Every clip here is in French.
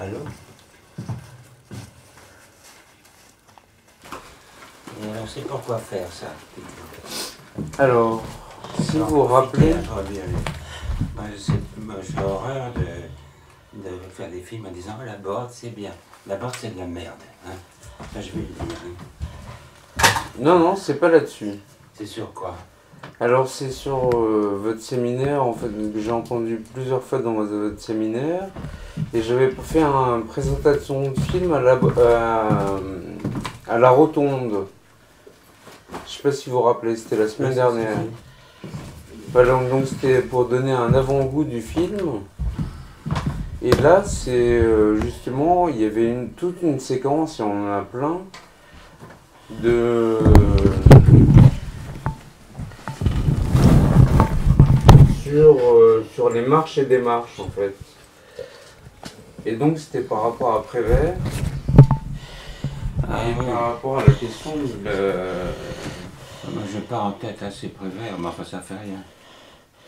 Allô? Et alors, c'est pour quoi faire ça? Alors, si vous vous rappelez... Moi, j'ai horreur de faire des films en disant oh, l'aborte, c'est bien. L'aborte, c'est de la merde. Hein. Ça, je vais le dire. Hein. Non, non, c'est pas là-dessus. C'est sur quoi? Alors, c'est sur votre séminaire, en fait, que j'ai entendu plusieurs fois dans votre séminaire. Et j'avais fait une présentation de film à la Rotonde. Je sais pas si vous vous rappelez, c'était la semaine dernière. Voilà, donc c'était pour donner un avant-goût du film. Et là, c'est justement, il y avait toute une séquence, et on en a plein, sur les marches et démarches, en fait. Et donc, c'était par rapport à Prévert. Ah, et oui. par rapport à la question de Moi, je pars en tête assez Prévert, mais enfin, ça fait rien.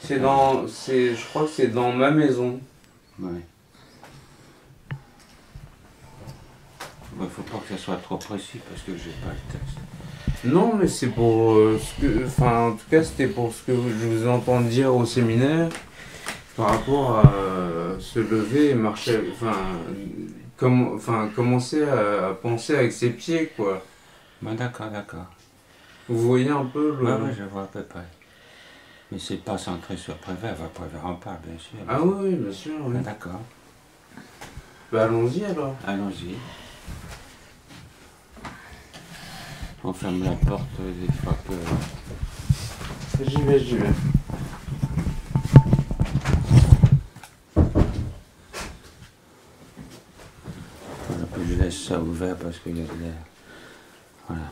je crois que c'est dans ma maison. Oui. Il ne faut pas que ça soit trop précis parce que j'ai pas le texte. Non, mais c'est pour en tout cas, c'était pour ce que je vous entends dire au séminaire par rapport à se lever et marcher, commencer à penser avec ses pieds, quoi. Bon, d'accord, d'accord. Vous voyez un peu le... Oui, je vois à peu près. Mais c'est pas centré sur Prévert, Prévert en parle, bien sûr. Ah oui, bien sûr, oui. Ah, d'accord. Bah allons-y alors. Allons-y. On ferme la porte des fois que... J'y vais, j'y vais. Voilà, puis je laisse ça ouvert parce qu'il y a de l'air. Voilà.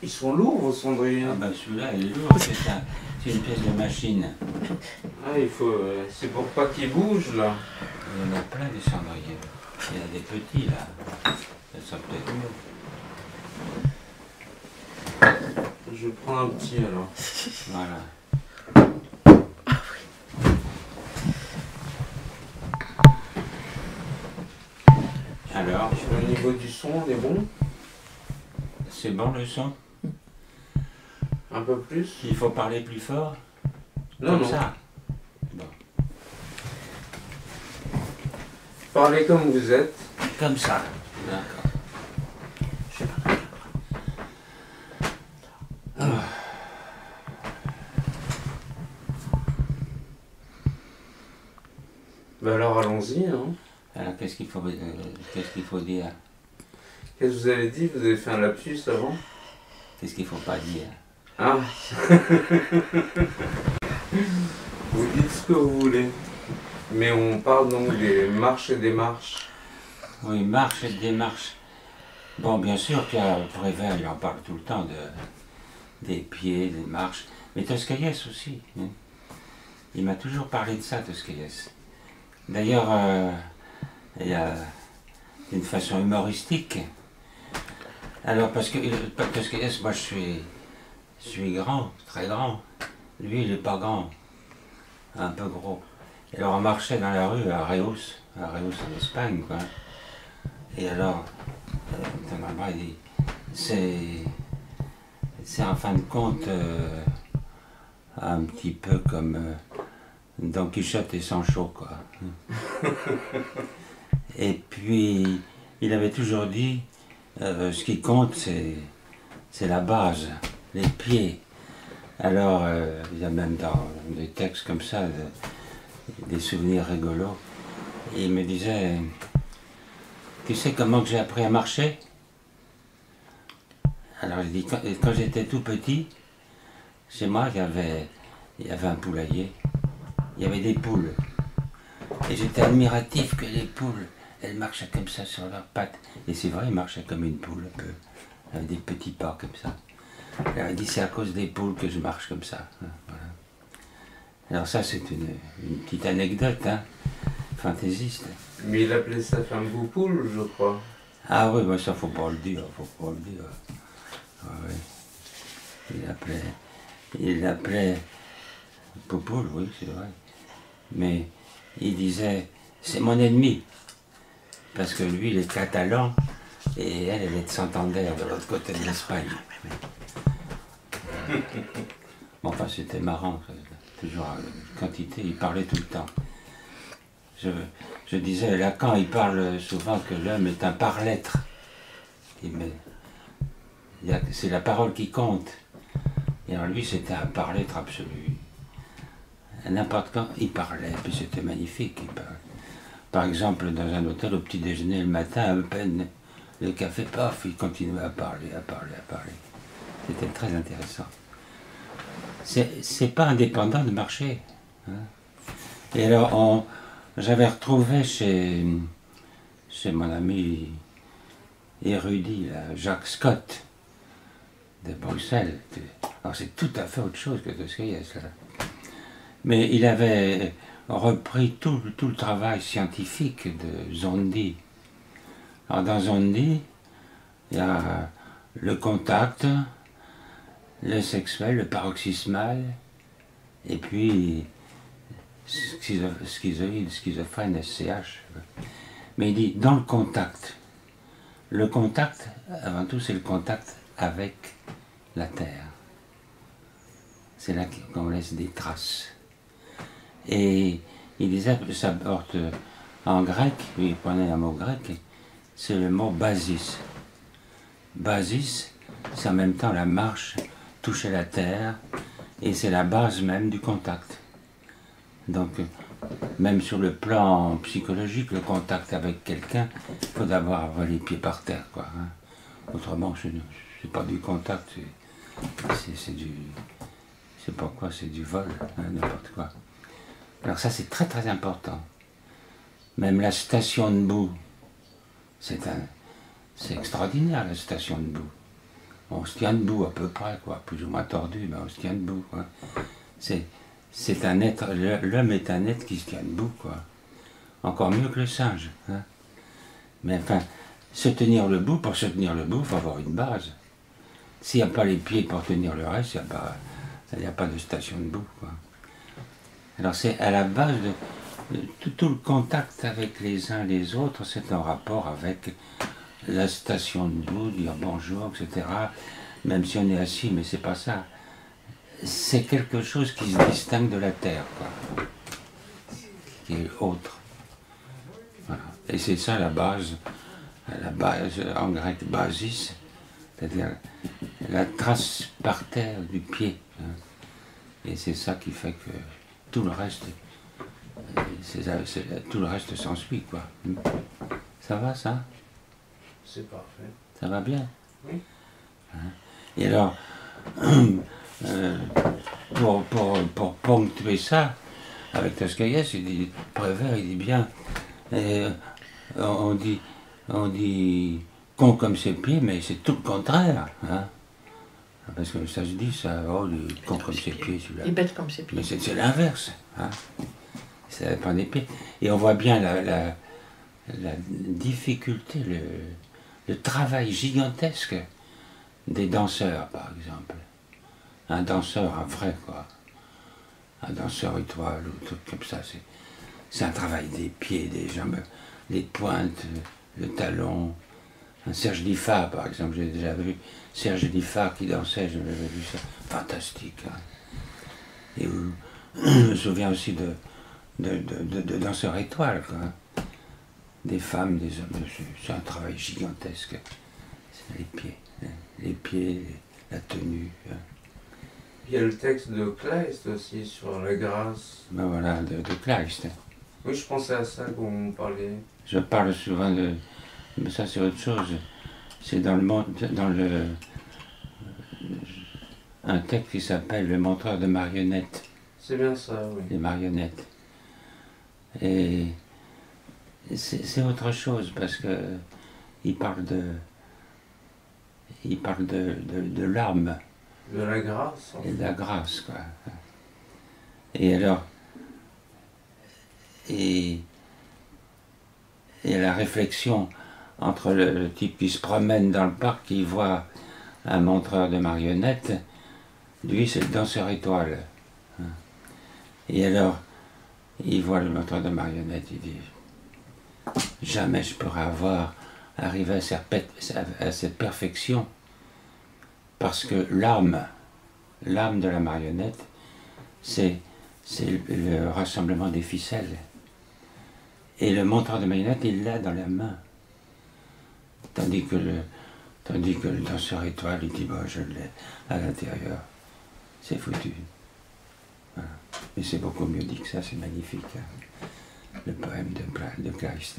Ils sont lourds vos cendriers. Ah ben celui-là il est lourd, c'est une pièce de machine. Ah il faut... c'est pour pas qu'ils bougent là. Il y en a plein des cendriers. Il y en a des petits là. Ça sera peut-être mieux. Je prends un petit alors. Voilà. Alors, Au niveau du son, on est bon? c'est bon le son? Un peu plus? Il faut parler plus fort? Non, Comme non. ça? Bon. Parlez comme vous êtes. Comme ça. D'accord. Bah alors allons-y. Hein. Alors qu'est-ce qu'il faut dire? Qu'est-ce que vous avez dit? Vous avez fait un lapsus avant? Qu'est-ce qu'il faut pas dire? Ah. Vous dites ce que vous voulez. Mais on parle donc des marches et des marches. Oui, marche et démarche. Bon, bien sûr qu'il y a Prévert, il en parle tout le temps des pieds, des marches. Mais Toscaïès aussi. Hein. Il m'a toujours parlé de ça, Toscaïès. D'ailleurs, il y a une façon humoristique. Alors, parce que Toscaïès, moi je suis grand, très grand. Lui, il n'est pas grand, un peu gros. Et alors, on marchait dans la rue à Reus en Espagne, quoi. Et alors, Thomas Brahe dit, c'est en fin de compte un petit peu comme Don Quichotte et Sancho, quoi. Et puis, il avait toujours dit, ce qui compte, c'est la base, les pieds. Alors, il y a même dans des textes comme ça, des souvenirs rigolos. Et il me disait, tu sais comment que j'ai appris à marcher? Alors il dit, quand j'étais tout petit, chez moi, il y avait un poulailler, il y avait des poules. Et j'étais admiratif que les poules, elles marchaient comme ça sur leurs pattes. Et c'est vrai, ils marchaient comme une poule un peu, avec des petits pas comme ça. Alors il dit, c'est à cause des poules que je marche comme ça. Voilà. Alors ça, c'est une petite anecdote, hein, fantaisiste. Mais il appelait ça femme poule, je crois. Ah oui, mais ça faut pas le dire, faut pas le dire. Ah, oui. Il l'appelait Poupoule, oui, c'est vrai. Mais il disait, c'est mon ennemi. Parce que lui, il est catalan, et elle est de Santander, de l'autre côté de l'Espagne. Bon, enfin, c'était marrant, toujours une quantité, il parlait tout le temps. Je disais, Lacan, il parle souvent que l'homme est un par-lettre. C'est la parole qui compte. Et alors lui, c'était un par-lettre absolu. N'importe quand, il parlait, puis c'était magnifique. Par exemple, dans un hôtel, au petit déjeuner, le matin, à peine le café, paf, il continuait à parler. C'était très intéressant. C'est pas indépendant de marcher. Hein. Et alors, j'avais retrouvé chez mon ami érudit, là, Jacques Scott, de Bruxelles. Alors c'est tout à fait autre chose que Dostoïevski, là. Mais il avait repris tout le travail scientifique de Zondi. Alors dans Zondi, il y a le contact, le sexuel, le paroxysmal, et puis schizoïde, schizophrène, SCH. Mais il dit, dans le contact, avant tout, c'est le contact avec la terre. C'est là qu'on laisse des traces. Et il disait que ça porte en grec, lui il prenait un mot grec, c'est le mot basis. Basis, c'est en même temps la marche, toucher la terre, et c'est la base même du contact. Donc, même sur le plan psychologique, le contact avec quelqu'un, il faut d'abord avoir les pieds par terre, quoi. Hein. Autrement, c'est pas du contact, c'est pas quoi, c'est du vol, hein, n'importe quoi. Alors ça, c'est très très important. Même la station de boue, c'est extraordinaire, la station de boue. On se tient debout à peu près, quoi, plus ou moins tordu, mais on se tient debout, quoi. C'est un être, l'homme est un être qui se tient debout, quoi. Encore mieux que le singe. Hein. Mais enfin, pour se tenir debout, il faut avoir une base. S'il n'y a pas les pieds pour tenir le reste, il n'y a pas de station debout, quoi. Alors c'est à la base de tout le contact avec les uns les autres, c'est en rapport avec la station debout, dire bonjour, etc. Même si on est assis, mais c'est pas ça. C'est quelque chose qui se distingue de la terre, quoi, qui est autre. Voilà. Et c'est ça la base en grec basis, c'est-à-dire la trace par terre du pied. Hein. Et c'est ça qui fait que tout le reste, tout le reste s'ensuit, quoi. Ça va, ça? C'est parfait. Ça va bien? Oui. Hein. Et alors, pour ponctuer ça, avec Dostoïevski, il dit, Prévert, il dit bien, on dit con comme ses pieds, mais c'est tout le contraire. Hein. Parce que ça se dit, ça, oh, il est con comme ses pieds, celui-là. Il est bête comme ses pieds. Mais c'est l'inverse. Hein. Ça dépend des pieds. Et on voit bien la difficulté, le travail gigantesque des danseurs, par exemple. Un danseur, un vrai, quoi. Un danseur étoile ou tout comme ça. C'est un travail des pieds, des jambes, les pointes, le talon. Un Serge Diffard, par exemple, j'ai déjà vu Serge Diffard qui dansait, j'avais vu ça. Fantastique. Hein. Et je me souviens aussi de danseurs étoiles, quoi. Des femmes, des hommes, c'est un travail gigantesque. C'est les pieds, la tenue. Hein. Il y a le texte de Kleist aussi sur la grâce. Ben voilà, de Kleist. Oui, je pensais à ça quand vous parliez. Je parle souvent de... Mais ça, c'est autre chose. C'est dans un texte qui s'appelle Le montreur de marionnettes. C'est bien ça, oui. Les marionnettes. Et c'est autre chose parce que il parle de l'âme. De la grâce. Et de la grâce, quoi. Et alors, et la réflexion entre le type qui se promène dans le parc, qui voit un montreur de marionnettes, lui c'est le danseur étoile. Et alors, il voit le monteur de marionnette, il dit « Jamais je pourrais arriver à cette perfection, parce que l'âme de la marionnette, c'est le rassemblement des ficelles. Et le monteur de marionnette, il l'a dans la main. Tandis que le danseur étoile, il dit, bon, je l'ai à l'intérieur. C'est foutu. Voilà. Mais c'est beaucoup mieux dit que ça, c'est magnifique. Hein. Le poème de Kleist.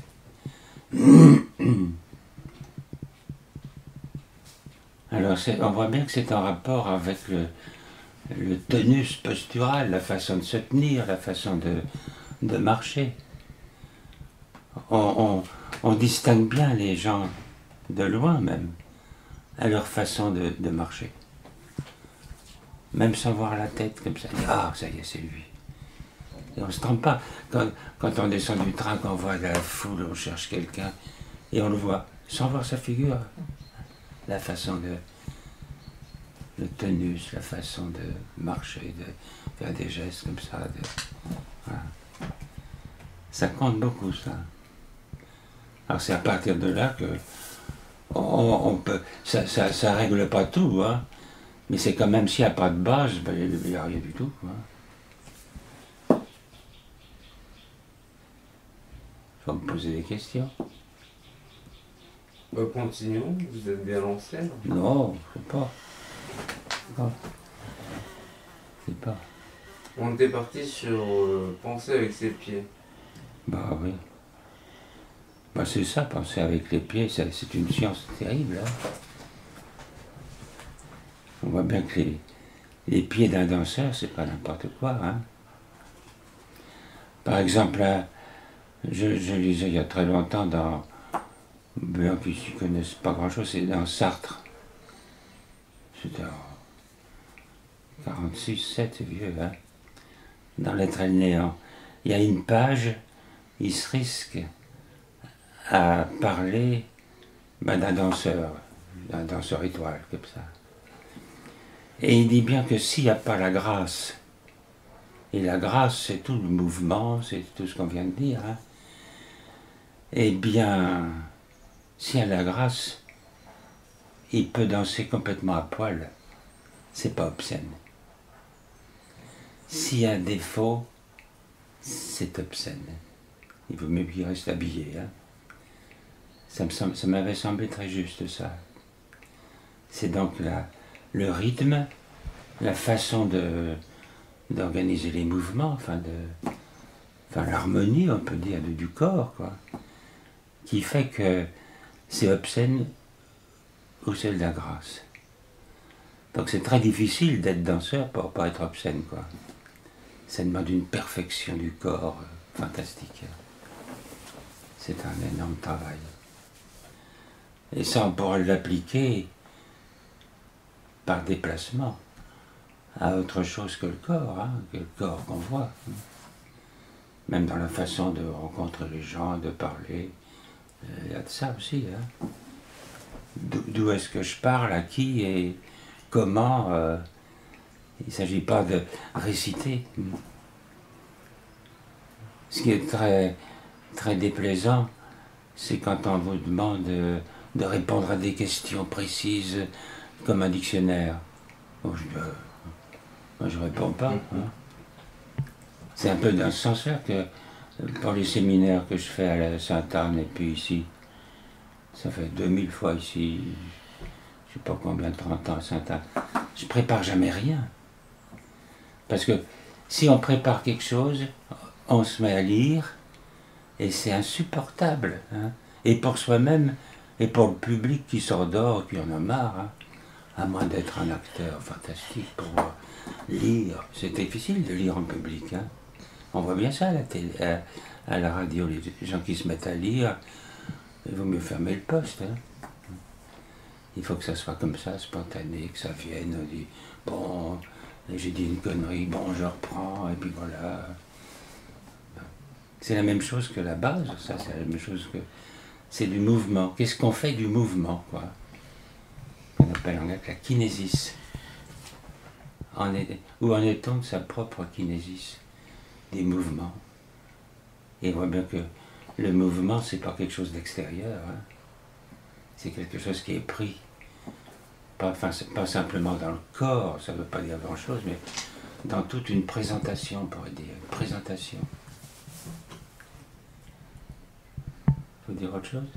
Alors, on voit bien que c'est en rapport avec le tonus postural, la façon de se tenir, la façon de marcher. On distingue bien les gens de loin même, à leur façon de marcher. Même sans voir la tête comme ça. Ah, ça y est, c'est lui. Et on ne se trompe pas. Quand on descend du train, qu'on voit la foule, on cherche quelqu'un, et on le voit, sans voir sa figure. La façon le tonus, la façon de marcher, de faire des gestes comme ça. Voilà. Ça compte beaucoup, ça. Alors c'est à partir de là que on peut, ça règle pas tout, hein, mais c'est quand même s'il n'y a pas de base, ben, il n'y a rien du tout. Il faut me poser des questions. Continuons, vous êtes bien lancé. Non, je sais pas. Non. Je sais pas. On était parti sur penser avec ses pieds. Bah oui. Bah c'est ça, penser avec les pieds, c'est une science terrible. Hein. On voit bien que les pieds d'un danseur, c'est pas n'importe quoi. Hein. Par exemple, là, je lisais il y a très longtemps dans... Bien qu'ils ne connaissent pas grand-chose, c'est dans Sartre. C'était en 46, 7, c'est vieux, hein. Dans L'être et le néant. Il y a une page, il se risque à parler d'un danseur étoile, comme ça. Et il dit bien que s'il n'y a pas la grâce, et la grâce c'est tout le mouvement, c'est tout ce qu'on vient de dire, hein, eh bien, s'il y a la grâce, il peut danser complètement à poil, c'est pas obscène. S'il y a un défaut, c'est obscène. Il vaut mieux qu'il reste habillé. Hein. Ça m'avait semblé très juste, ça. C'est donc le rythme, la façon d'organiser les mouvements, enfin l'harmonie, on peut dire, du corps, quoi, qui fait que c'est obscène ou c'est de la grâce. Donc c'est très difficile d'être danseur pour ne pas être obscène, quoi. Ça demande une perfection du corps fantastique. C'est un énorme travail. Et ça, on pourrait l'appliquer par déplacement à autre chose que le corps, hein, que le corps qu'on voit. Même dans la façon de rencontrer les gens, de parler, il y a de ça aussi. Hein. D'où est-ce que je parle, à qui et comment. Il ne s'agit pas de réciter. Ce qui est très, très déplaisant, c'est quand on vous demande de répondre à des questions précises comme un dictionnaire. Bon, moi, je ne réponds pas. Hein. C'est un peu dans ce sens-là que pour les séminaires que je fais à la Sainte-Anne et puis ici, ça fait 2000 fois ici, je ne sais pas combien, 30 ans à Sainte-Anne, je ne prépare jamais rien. Parce que si on prépare quelque chose, on se met à lire, et c'est insupportable. Hein. Et pour soi-même, et pour le public qui s'endort, qui en a marre, hein, à moins d'être un acteur fantastique pour lire. C'est difficile de lire en public. Hein. On voit bien ça à la télé, à la radio, les gens qui se mettent à lire, il vaut mieux fermer le poste. Hein. Il faut que ça soit comme ça, spontané, que ça vienne, on dit, bon, j'ai dit une connerie, bon, je reprends, et puis voilà. C'est la même chose que la base, ça, c'est la même chose que... C'est du mouvement. Qu'est-ce qu'on fait du mouvement, quoi? On appelle en grec la kinésis. Où en est-on de sa propre kinésis? des mouvements. Et on voit bien que le mouvement, c'est pas quelque chose d'extérieur, hein. C'est quelque chose qui est pris. Pas simplement dans le corps, ça ne veut pas dire grand-chose, mais dans toute une présentation, on pourrait dire. Une présentation. Faut dire autre chose?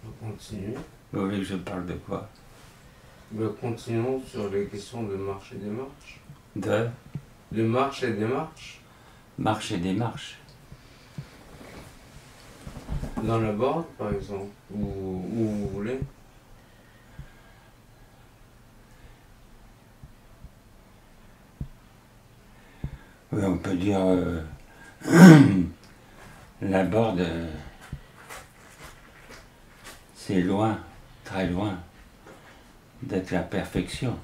On continue. Vous voulez que je parle de quoi? Continuons sur les questions de marche et démarche. De marche et démarche. marche et démarche. Dans la Borde, par exemple, où vous voulez. Oui, on peut dire la Borde, c'est loin, très loin d'être la perfection.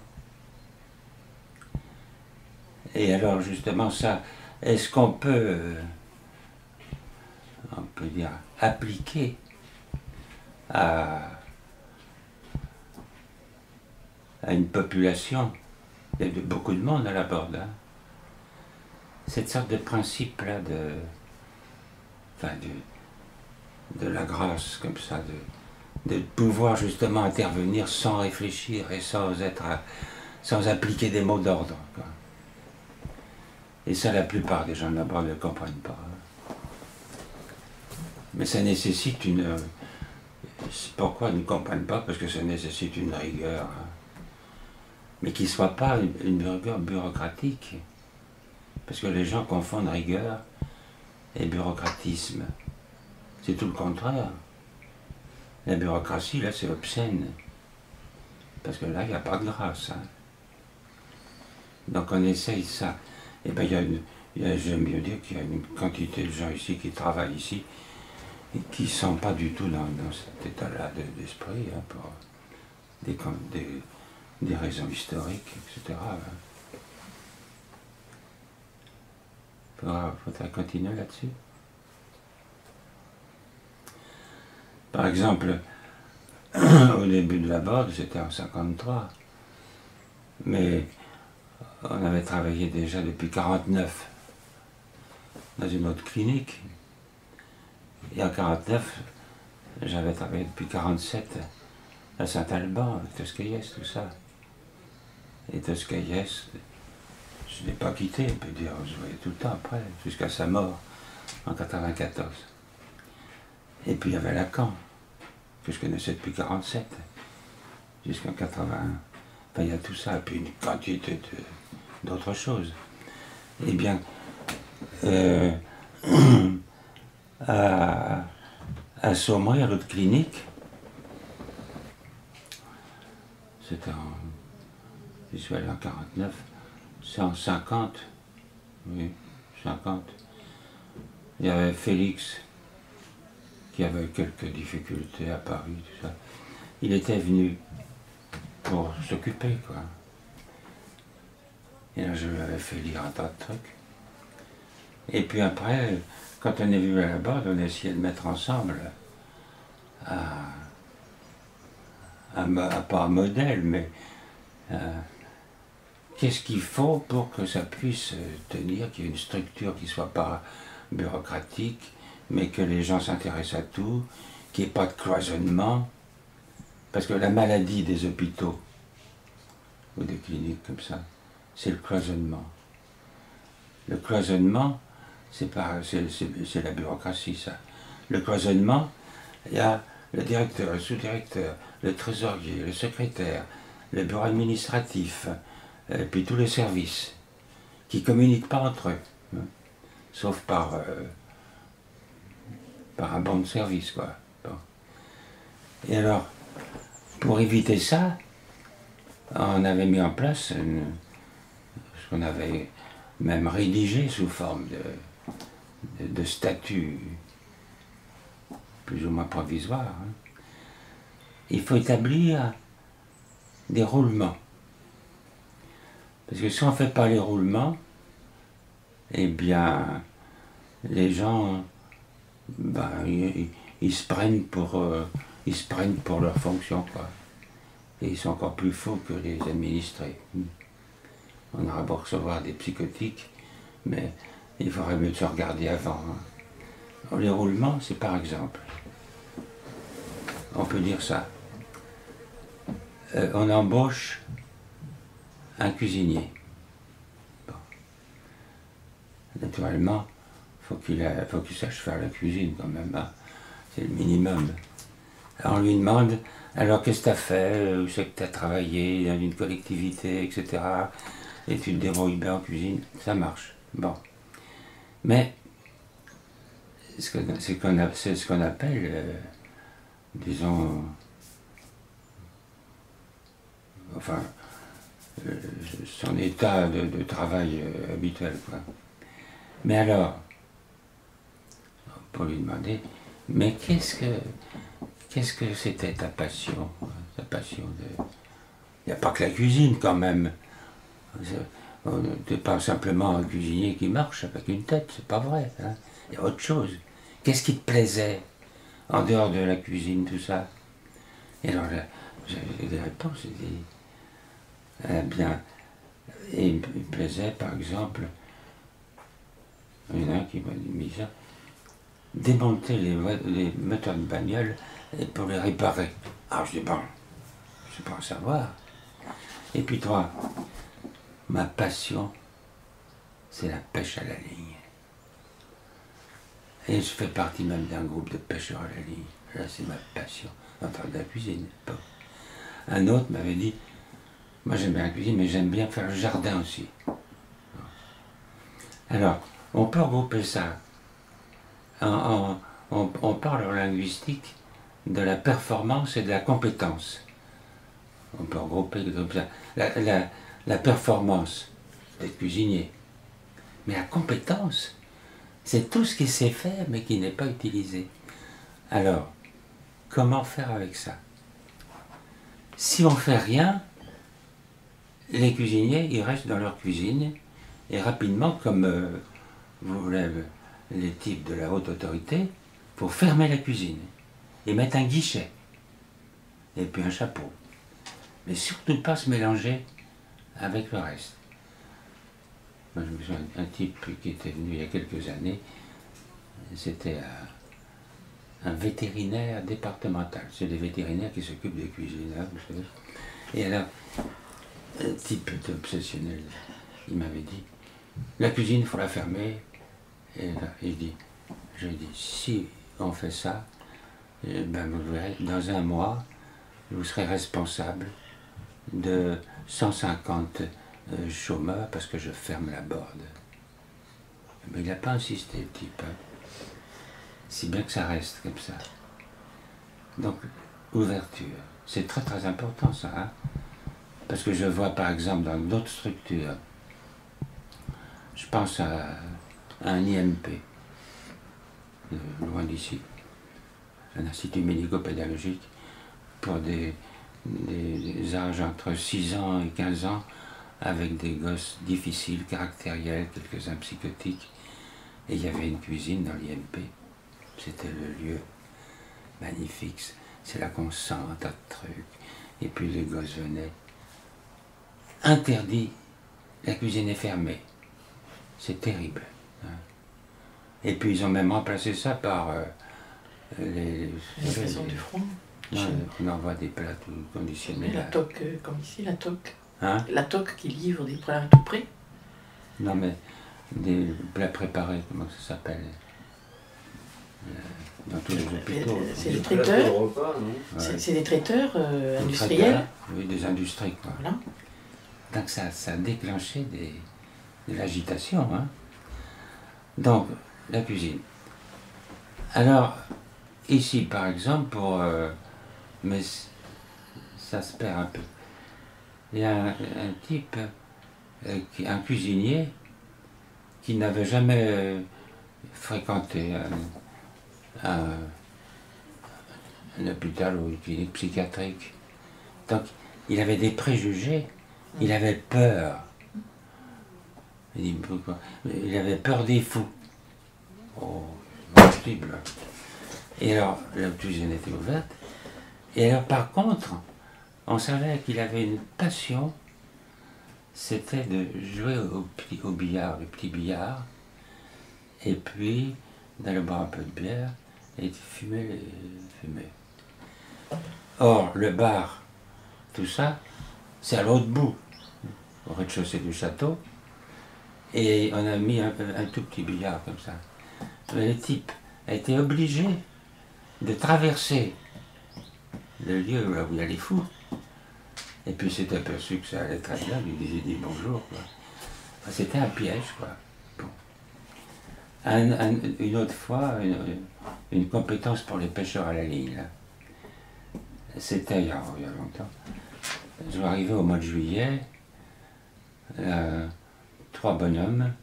Et alors justement ça, est-ce qu'on peut, on peut dire, appliquer à une population, il y a beaucoup de monde à la Borde, hein, cette sorte de principe-là de la grâce, comme ça, de pouvoir justement intervenir sans réfléchir et sans appliquer des mots d'ordre, quoi. Et ça, la plupart des gens de la Borde ne comprennent pas. Mais ça nécessite une... Pourquoi ils ne comprennent pas? Parce que ça nécessite une rigueur, hein. Mais qui ne soit pas une rigueur bureaucratique. Parce que les gens confondent rigueur et bureaucratisme. C'est tout le contraire. La bureaucratie, là, c'est obscène. Parce que là, il n'y a pas de grâce, hein. Donc on essaye ça. Et bien, j'aime mieux dire qu'il y a une quantité de gens ici qui travaillent ici et qui ne sont pas du tout dans cet état-là d'esprit, hein, pour des raisons historiques, etc. Il faudra continuer là-dessus. Par exemple, au début de la Borde, c'était en 1953, mais on avait travaillé déjà depuis 1949 dans une autre clinique. Et en 1949, j'avais travaillé depuis 1947 à Saint-Alban, avec Toscaïès, tout ça. Et Toscaïès, je ne l'ai pas quitté, on peut dire, je voyais tout le temps après, jusqu'à sa mort en 1994. Et puis il y avait Lacan, que je connaissais depuis 1947, jusqu'en 1981. Enfin, il y a tout ça, et puis une quantité d'autres choses. Eh bien, à Saumur, à l'autre clinique, c'était je suis allé en 49, c'est en 50, oui, 50. Il y avait Félix, qui avait quelques difficultés à Paris, tout ça. Il était venu pour s'occuper, quoi. Et là, je lui avais fait lire un tas de trucs. Et puis après, quand on est venu à la Borde, on a essayé de mettre ensemble, pas un modèle, mais qu'est-ce qu'il faut pour que ça puisse tenir, qu'il y ait une structure qui ne soit pas bureaucratique, mais que les gens s'intéressent à tout, qu'il n'y ait pas de cloisonnement. Parce que la maladie des hôpitaux, ou des cliniques comme ça, c'est le cloisonnement. Le cloisonnement, c'est la bureaucratie, ça. Le cloisonnement, il y a le directeur, le sous-directeur, le trésorier, le secrétaire, le bureau administratif, et puis tous les services, qui ne communiquent pas entre eux, hein, sauf par un bon de service, quoi. Bon. Et alors, pour éviter ça, on avait mis en place ce qu'on avait même rédigé sous forme de statut plus ou moins provisoire, hein. Il faut établir des roulements. Parce que si on ne fait pas les roulements, eh bien, les gens, ben, ils se prennent pour leur fonction, quoi. Et ils sont encore plus faux que les administrés. On aura beau recevoir des psychotiques, mais Il faudrait mieux se regarder avant. Hein. Les roulements, c'est par exemple. On peut dire ça. On embauche un cuisinier. Bon. Naturellement, faut qu'il sache faire la cuisine quand même. Hein. C'est le minimum. Alors on lui demande, alors qu'est-ce que tu as fait, où c'est que tu as travaillé dans une collectivité, etc. Et tu te débrouilles bien en cuisine, ça marche. Bon. Mais c'est ce qu'on appelle, disons, enfin, son état de travail habituel, quoi. Mais alors, pour lui demander, mais qu'est-ce que c'était ta passion de... Il n'y a pas que la cuisine quand même. Tu n'es pas simplement un cuisinier qui marche avec une tête, c'est pas vrai. Hein. Il y a autre chose. Qu'est-ce qui te plaisait en dehors de la cuisine, tout ça? Et alors là, j'ai des réponses, j'ai dit, eh bien, il me plaisait par exemple, il y en a un qui m'a dit ça, démonter les moteurs de bagnole et pour les réparer. Alors je dis, bon, je sais pas en savoir. Et puis toi, ma passion, c'est la pêche à la ligne. Et je fais partie même d'un groupe de pêcheurs à la ligne. Là, c'est ma passion, en train de la cuisine. Bon. Un autre m'avait dit, moi j'aime bien la cuisine, mais j'aime bien faire le jardin aussi. Alors, on peut regrouper ça. On parle en linguistique de la performance et de la compétence. On peut regrouper comme ça. La performance, d'être cuisinier. Mais la compétence, c'est tout ce qui sait faire mais qui n'est pas utilisé. Alors, comment faire avec ça? Si on ne fait rien, les cuisiniers, ils restent dans leur cuisine et rapidement, comme vous l'avez les types de la haute autorité, il faut fermer la cuisine et mettre un guichet et puis un chapeau. Mais surtout pas se mélanger avec le reste. Moi, je me souviens d'un type qui était venu il y a quelques années, c'était un vétérinaire départemental. C'est des vétérinaires qui s'occupent des cuisines. Hein, vous savez. Et alors, un type obsessionnel, il m'avait dit, la cuisine, il faut la fermer. Et là, je dis, si on fait ça, ben vous verrez, dans un mois, vous serez responsable de 150 chômeurs parce que je ferme la borde. Mais il n'a pas insisté, le type. Hein. Si bien que ça reste comme ça. Donc, ouverture. C'est très très important ça. Hein. Parce que je vois par exemple dans d'autres structures, je pense à un IMP, loin d'ici, un institut médico-pédagogique pour des âges entre 6 ans et 15 ans avec des gosses difficiles, caractériels, quelques-uns psychotiques. Et il y avait une cuisine dans l'IMP. C'était le lieu magnifique. C'est là qu'on sent un tas de trucs. Et puis les gosses venaient. Interdit, la cuisine est fermée. C'est terrible. Hein. Et puis ils ont même remplacé ça par les livraisons du front. On envoie des plats tout conditionnés. La toque, comme ici, la toque. Hein? La toque qui livre des plats tout près. Non mais des plats préparés, comment ça s'appelle? Dans tous les hôpitaux. C'est des traiteurs. C'est des traiteurs industriels. Oui, des industries. Quoi. Voilà. Donc ça a déclenché de l'agitation. Hein. Donc, la cuisine. Alors, ici par exemple, mais ça se perd un peu. Il y a un type, un cuisinier, qui n'avait jamais fréquenté un hôpital ou une clinique psychiatrique. Donc, il avait des préjugés, il avait peur. Il dit, pourquoi? Il avait peur des fous. Oh, possible. Et alors, la cuisine était ouverte. Et alors, par contre, on savait qu'il avait une passion, c'était de jouer au billard, le petit billard. et puis d'aller boire un peu de bière et de fumer. Or, le bar, tout ça, c'est à l'autre bout, au rez-de-chaussée du château, et on a mis un tout petit billard comme ça. Mais les types étaient obligés de traverser le lieu là où il y a les fous, et puis s'est aperçu que ça allait très bien, lui disait dit bonjour, quoi. Enfin, c'était un piège, quoi. Bon. Une autre fois, une compétence pour les pêcheurs à la ligne, là. C'était il y a longtemps. Je vais arriver au mois de juillet, 3 bonhommes,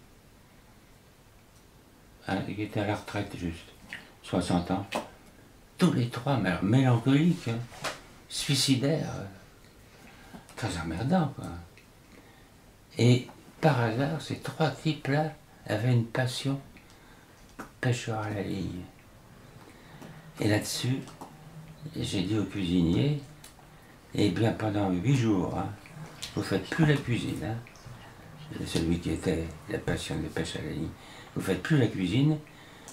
qui étaient à la retraite juste, 60 ans, tous les 3 mélancoliques, hein, suicidaires, très emmerdants, quoi. Et par hasard, ces 3 types-là avaient une passion pêcheur à la ligne. Et là-dessus, j'ai dit au cuisinier, eh bien pendant 8 jours, hein, vous ne faites plus la cuisine, hein, celui qui était la passion de pêche à la ligne, vous ne faites plus la cuisine,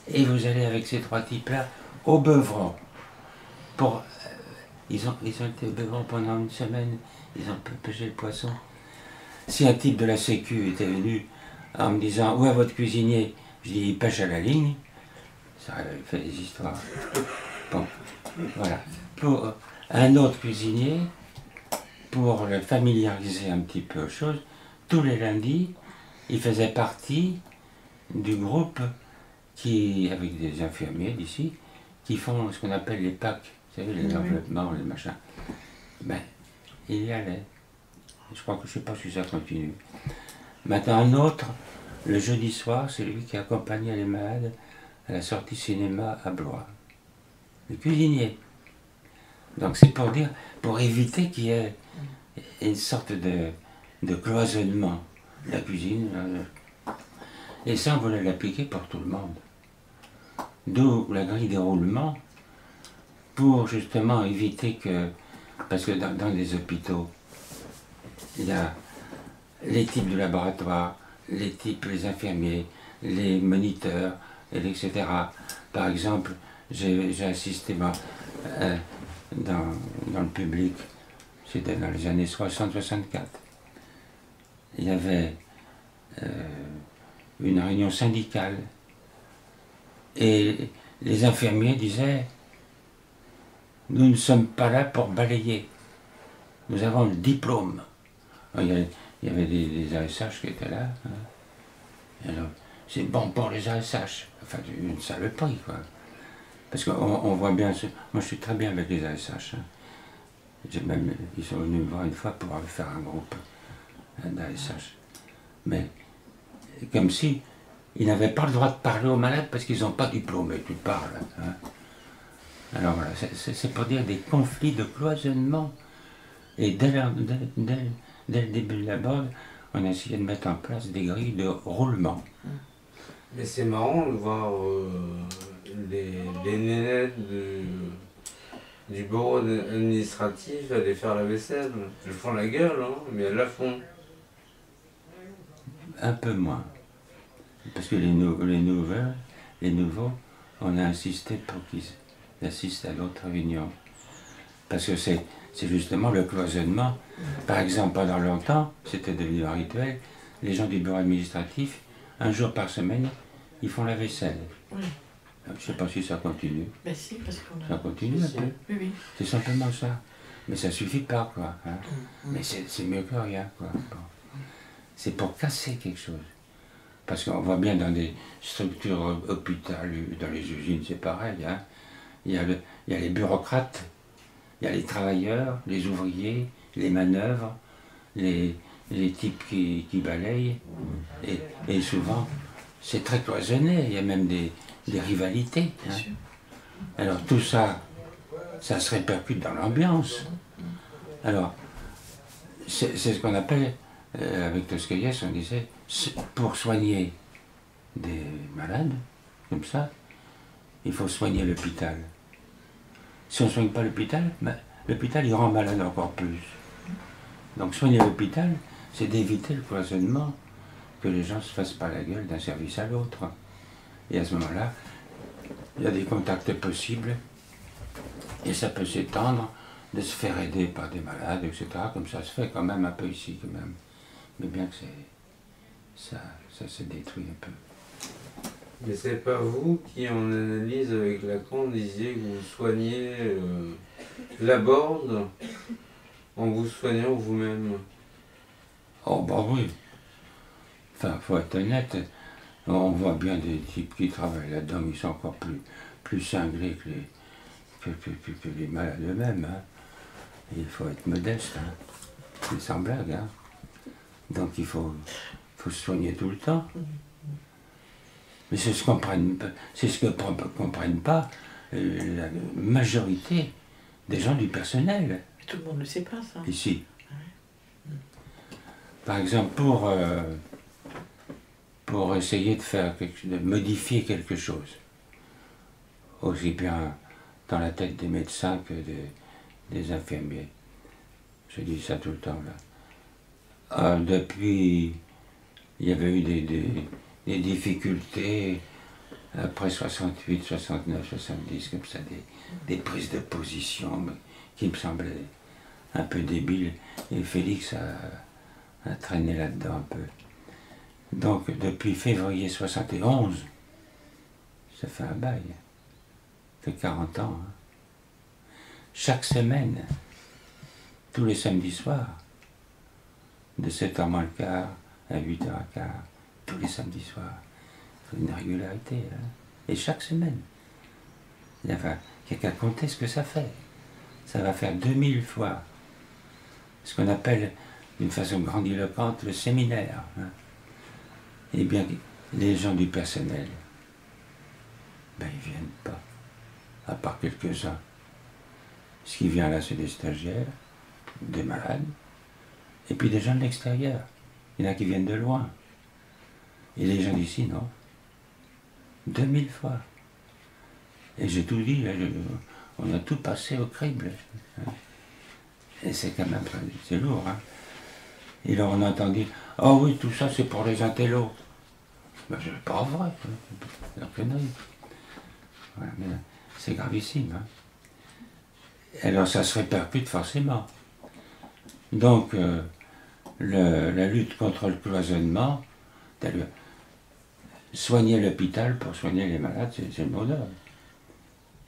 et vous allez avec ces 3 types-là au Beuvron. Ils ont été au Beuvron pendant une semaine, ils ont pêché le poisson. Si un type de la Sécu était venu en me disant « Où est votre cuisinier ?» Je dis « Il pêche à la ligne », ça avait fait des histoires. Bon, voilà. Pour un autre cuisinier, pour le familiariser un petit peu aux choses, tous les lundis, il faisait partie du groupe qui, avec des infirmiers d'ici, qui font ce qu'on appelle les packs, vous savez, les enveloppements, les machins. Ben, il y allait. Je crois que je ne sais pas si ça continue. Maintenant, un autre, le jeudi soir, c'est lui qui accompagnait les malades à la sortie cinéma à Blois. Le cuisinier. Donc c'est pour dire, pour éviter qu'il y ait une sorte de cloisonnement de la cuisine. Et ça, on voulait l'appliquer pour tout le monde. D'où la grille des roulements, pour justement éviter que, parce que dans les hôpitaux, il y a les types de laboratoire, les infirmiers, les moniteurs, etc. Par exemple, j'ai assisté dans le public, c'était dans les années 60-64. Il y avait une réunion syndicale et les infirmiers disaient « Nous ne sommes pas là pour balayer, nous avons le diplôme ». Il y avait des ASH qui étaient là. Hein. Alors, c'est bon pour les ASH. Enfin, une saloperie, quoi. Parce qu'on voit bien... Moi, je suis très bien avec les ASH. Hein. Ils sont venus me voir une fois pour faire un groupe d'ASH. Mais, comme si ils n'avaient pas le droit de parler aux malades parce qu'ils n'ont pas de diplôme. Et tu parles. Hein. Alors, voilà, c'est pour dire des conflits de cloisonnement. Et dès le début de la bande, on a essayé de mettre en place des grilles de roulement. Mais c'est marrant de voir les nénettes du bureau administratif aller faire la vaisselle. Elles font la gueule, hein, mais elles la font. Un peu moins. Parce que les nouveaux, on a insisté pour qu'ils assistent à d'autres réunions. Parce que c'est justement le cloisonnement. Par exemple, pendant longtemps, c'était devenu un rituel, les gens du bureau administratif, un jour par semaine, ils font la vaisselle. Oui. Je ne sais pas si ça continue. Ben si, parce qu'on a... Ça continue un peu. Oui, oui. C'est simplement ça. Mais ça ne suffit pas, quoi. Hein. Mais c'est mieux que rien, quoi. Bon. C'est pour casser quelque chose. Parce qu'on voit bien dans des structures hôpitales, dans les usines, c'est pareil. Hein. Il y a les bureaucrates, il y a les travailleurs, les ouvriers, les manœuvres, les types qui balayent. Et souvent, c'est très cloisonné. Il y a même des rivalités. Hein. Alors tout ça, ça se répercute dans l'ambiance. Alors, c'est ce qu'on appelle, avec Toscaïès, on disait, pour soigner des malades, comme ça, il faut soigner l'hôpital. Si on ne soigne pas l'hôpital, ben, l'hôpital il rend malade encore plus. Donc soigner l'hôpital, c'est d'éviter le cloisonnement, que les gens ne se fassent pas la gueule d'un service à l'autre. Et à ce moment-là, il y a des contacts possibles et ça peut s'étendre de se faire aider par des malades, etc. Comme ça se fait quand même un peu ici, quand même. Mais bien que ça se détruit un peu. Mais c'est pas vous qui, en analyse avec Lacan, disiez que vous soignez Laborde en vous soignant vous-même? Oh bah oui. Enfin, faut être honnête, on voit bien des types qui travaillent là-dedans, ils sont encore plus cinglés que les malades eux-mêmes. Hein. Il faut être modeste, hein. C'est sans blague. Hein. Donc il faut se soigner tout le temps. Mais c'est ce que comprennent pas la majorité des gens du personnel. Tout le monde ne sait pas ça. Ici. Ouais. Par exemple, pour essayer de modifier quelque chose, aussi bien dans la tête des médecins que des infirmiers. Je dis ça tout le temps là. Depuis, il y avait eu des difficultés après 68, 69, 70, comme ça, des prises de position qui me semblaient un peu débiles. Et Félix a traîné là-dedans un peu. Donc, depuis février 71, ça fait un bail. Ça fait 40 ans. Hein. Chaque semaine, tous les samedis soirs, de 7h moins le quart à 8h15, tous les samedis soirs. C'est une régularité. Hein. Et chaque semaine. Il n'y a qu'à compter ce que ça fait. Ça va faire 2000 fois. Ce qu'on appelle, d'une façon grandiloquente, le séminaire. Hein. Eh bien, les gens du personnel, ben, ils ne viennent pas, à part quelques-uns. Ce qui vient là, c'est des stagiaires, des malades, et puis des gens de l'extérieur. Il y en a qui viennent de loin. Et les gens d'ici, non. 2000 fois. Et j'ai tout dit, là, on a tout passé au crible. Hein. Et c'est quand même, c'est lourd. Hein. Et là, on entend dire, oh oui, tout ça, c'est pour les intellos. Ben, c'est pas vrai. C'est la connerie. Voilà, mais c'est gravissime. Hein. Alors, ça se répercute forcément. Donc, la lutte contre le cloisonnement, soigner l'hôpital pour soigner les malades, c'est le bonheur.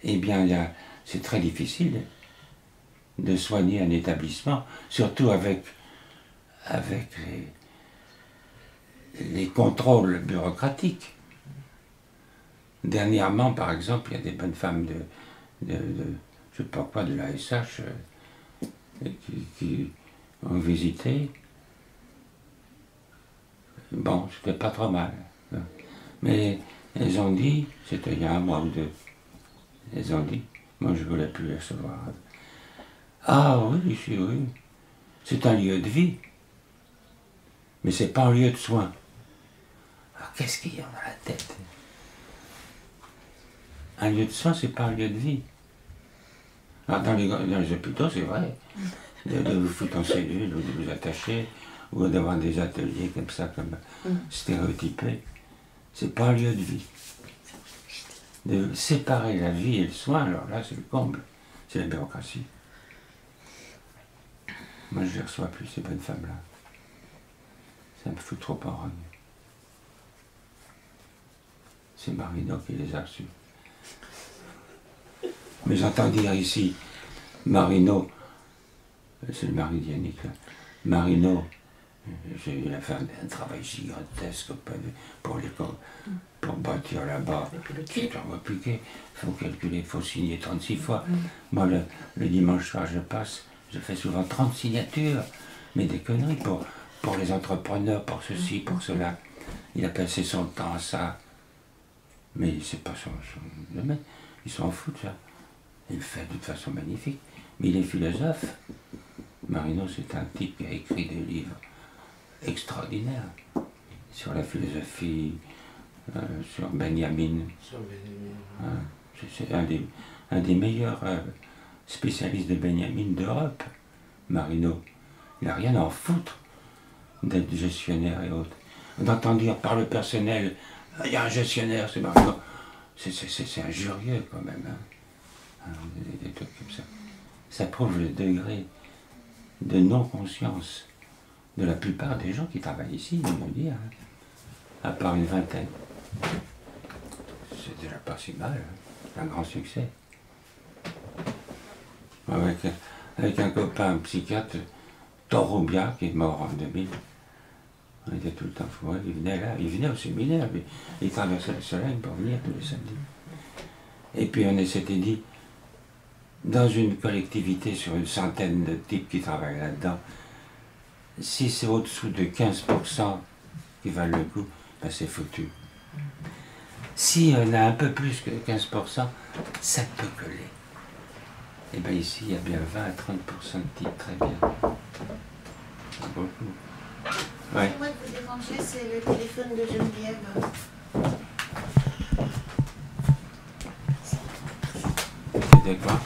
Eh bien, c'est très difficile de soigner un établissement, surtout avec les contrôles bureaucratiques. Dernièrement, par exemple, il y a des bonnes femmes de je ne sais pas quoi, de la SH qui ont visité. Bon, c'était pas trop mal. Mais elles ont dit, c'était il y a un mois ou deux, elles ont dit, moi je ne voulais plus les recevoir. Ah oui, oui, c'est un lieu de vie, mais c'est pas un lieu de soins. Alors qu'est-ce qu'il y a dans la tête? Un lieu de soins, c'est pas un lieu de vie. Alors dans les hôpitaux, c'est vrai, de vous foutre en cellule, ou de vous attacher, ou d'avoir des ateliers comme ça, comme stéréotypés. C'est pas un lieu de vie. De séparer la vie et le soin, alors là, c'est le comble. C'est la bureaucratie. Moi, je ne les reçois plus, ces bonnes femmes-là. Ça me fout trop en rogne. C'est Marino qui les a reçues. Mais j'entends dire ici, Marino, c'est le mari d'Yannick, là. Marino, il a fait un travail gigantesque pour bâtir là-bas. C'est compliqué. Il faut calculer, il faut signer 36 fois. Moi, le dimanche soir, je fais souvent 30 signatures, mais des conneries pour les entrepreneurs, pour ceci, pour cela. Il a passé son temps à ça. Mais c'est pas son domaine. Ils s'en foutent, ça. Il le fait de toute façon magnifique. Mais il est philosophe. Marino, c'est un type qui a écrit des livres extraordinaires sur la philosophie, sur Benjamin. C'est un des meilleurs spécialistes de Benjamin d'Europe, Marino. Il n'a rien à en foutre d'être gestionnaire et autres. On entend dire par le personnel, il y a un gestionnaire, c'est marrant. C'est injurieux quand même, hein. Des trucs comme ça. Ça prouve le degré de non-conscience de la plupart des gens qui travaillent ici, on va dire, hein. À part une vingtaine. C'est déjà pas si mal, hein. Un grand succès. Avec un copain, un psychiatre, Torobia, qui est mort en 2000. On était tout le temps fou. Il venait là, il venait au séminaire, il traversait le soleil pour venir tous les samedis. Et puis on s'était dit, dans une collectivité sur une centaine de types qui travaillent là-dedans, si c'est au-dessous de 15% qui valent le coup, ben c'est foutu. Si on a un peu plus que 15%, ça peut coller. Et bien ici, il y a bien 20 à 30% de types, très bien. Beaucoup. Ouais. Moi, de vous déranger, c'est le téléphone de Geneviève. C'était quoi?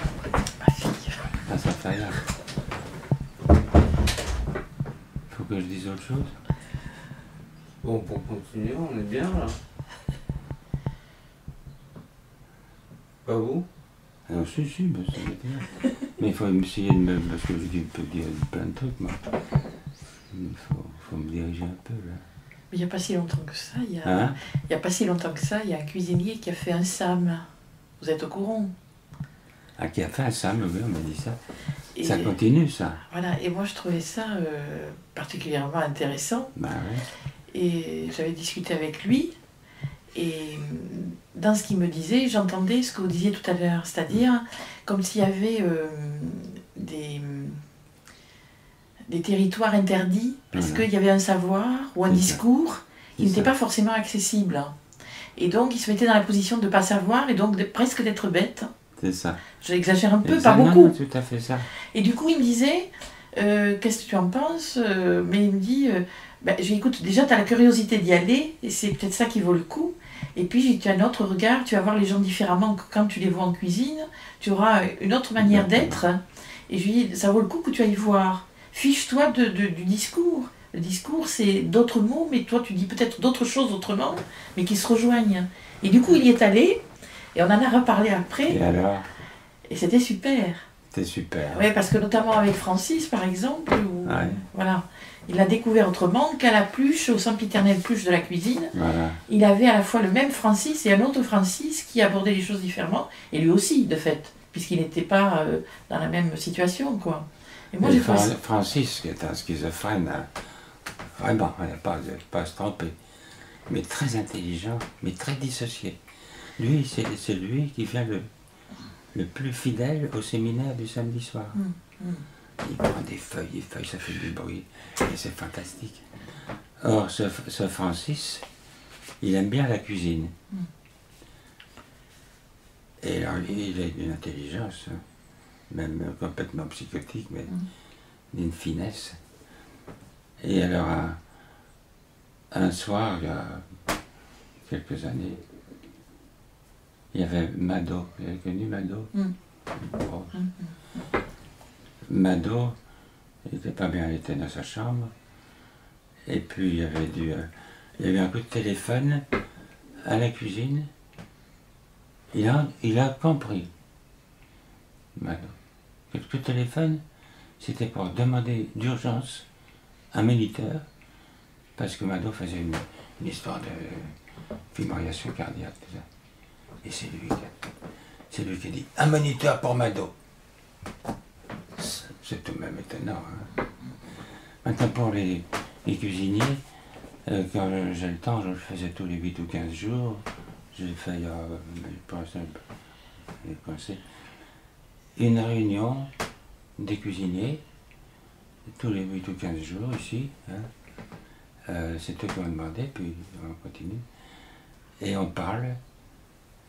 Ma fille. Ah, ça fait rien. Faut que je dise autre chose? Bon, pour continuer, on est bien là. Pas vous? Alors, si, ben, ça va bien. Mais il faut essayer de me. Parce que je peux dire plein de trucs, moi. Il faut me diriger un peu, là. Mais il n'y a pas si longtemps que ça, il y a pas si longtemps que ça, il y a un cuisinier qui a fait un SAM. Vous êtes au courant? Ah, qui a fait un SAM, oui, on m'a dit ça. Et ça continue, ça. Voilà, et moi je trouvais ça particulièrement intéressant. Bah ouais. Et j'avais discuté avec lui, et dans ce qu'il me disait, j'entendais ce que vous disiez tout à l'heure, c'est-à-dire comme s'il y avait des territoires interdits, parce qu'il y avait un savoir ou un discours qui n'était pas forcément accessible. Et donc il se mettait dans la position de ne pas savoir, et donc presque d'être bête. C'est ça. J'exagère un peu, pas beaucoup. Non, tout à fait ça. Et du coup, il me disait, qu'est-ce que tu en penses? Mais il me dit, écoute, déjà, tu as la curiosité d'y aller, et c'est peut-être ça qui vaut le coup. Et puis, tu as un autre regard, tu vas voir les gens différemment que quand tu les vois en cuisine, tu auras une autre manière d'être. Et je lui dis, ça vaut le coup que tu ailles voir. Fiche-toi du discours. Le discours, c'est d'autres mots, mais toi, tu dis peut-être d'autres choses autrement, mais qui se rejoignent. Et du coup, il y est allé, et on en a reparlé après. Et alors? Et c'était super. C'était super. Oui, parce que notamment avec Francis, par exemple, où, ouais. Voilà, il a découvert autrement qu'à la pluche, au sempiternel pluche de la cuisine, voilà. Il avait à la fois le même Francis et un autre Francis qui abordait les choses différemment, et lui aussi, de fait, puisqu'il n'était pas dans la même situation, quoi. Et moi, j'ai Francis, qui est un schizophrène, hein, vraiment, il n'y a pas à se tromper, mais très intelligent, mais très dissocié. Lui, c'est lui qui vient le plus fidèle au séminaire du samedi soir. Il prend des feuilles, ça fait du bruit, et c'est fantastique. Or, ce Francis, il aime bien la cuisine. Et alors, il a une intelligence, même complètement psychotique, mais d'une finesse. Et alors, un soir, il y a quelques années, il y avait Mado. Vous avez connu Mado? Mado, il n'était pas bien, il était dans sa chambre. Et puis, il y avait un coup de téléphone à la cuisine. Il a compris, Mado. Le coup de téléphone, c'était pour demander d'urgence un moniteur, parce que Mado faisait une histoire de fibrillation cardiaque, tout ça. Et c'est lui qui a dit « Un moniteur pour Mado ». C'est tout de même étonnant. Hein. Maintenant, pour les cuisiniers, quand j'ai le temps, je le faisais tous les 8 ou 15 jours. J'ai fait, pour l'instant, une réunion des cuisiniers, tous les 8 ou 15 jours ici. Hein. C'est eux qui m'ont demandé, puis on continue. Et on parle.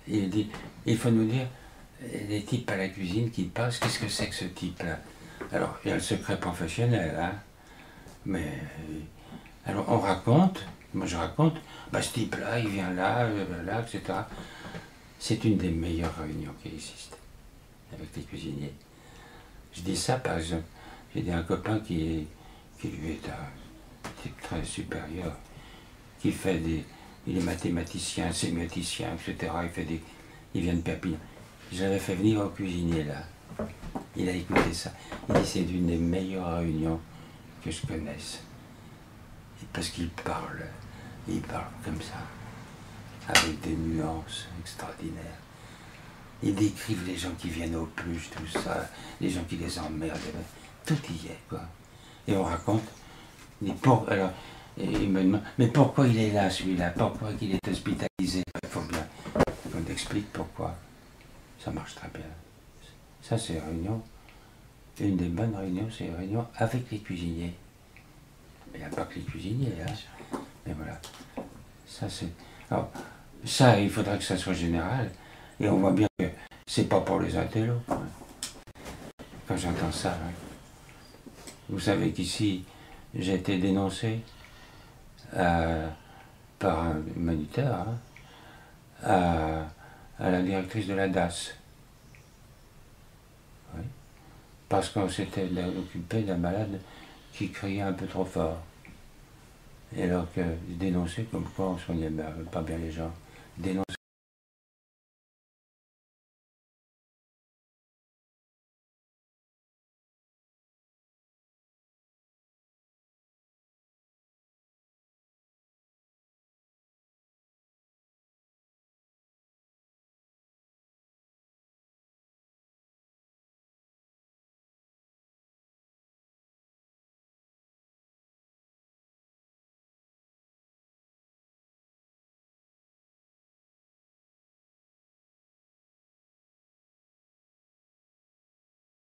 Il dit, il faut nous dire, les types à la cuisine qui passent, qu'est-ce que c'est que ce type-là? Alors, il y a le secret professionnel, hein. Mais, alors on raconte, moi je raconte, ce type-là, il vient là, etc. C'est une des meilleures réunions qui existent avec les cuisiniers. Je dis ça par exemple, j'ai dit un copain qui lui est un type très supérieur, qui fait il est mathématicien, sémioticien, etc. Il vient de Perpignan. Je l'avais fait venir au cuisinier là. Il a écouté ça. Il dit c'est l'une des meilleures réunions que je connaisse. Parce qu'il parle comme ça, avec des nuances extraordinaires. Ils décrivent les gens qui viennent au pluche, tout ça, les gens qui les emmerdent, tout y est, quoi. Et on raconte, alors, il me demande, mais pourquoi il est là, celui-là? Pourquoi il est hospitalisé? Il faut bien qu'on explique pourquoi. Ça marche très bien. Ça, c'est réunion. Une des bonnes réunions, c'est une réunion avec les cuisiniers. Mais il n'y a pas que les cuisiniers, hein. Mais voilà. Ça, c'est... Alors, ça, il faudrait que ça soit général. Et on voit bien que c'est pas pour les intellos. Hein. Quand j'entends ça, hein. Vous savez qu'ici, j'ai été dénoncé par un humanitaire, hein, à la directrice de la DAS. Oui. Parce qu'on s'était occupé d'un malade qui criait un peu trop fort. Et alors que dénoncé comme quoi on soignait pas bien les gens. Dénoncé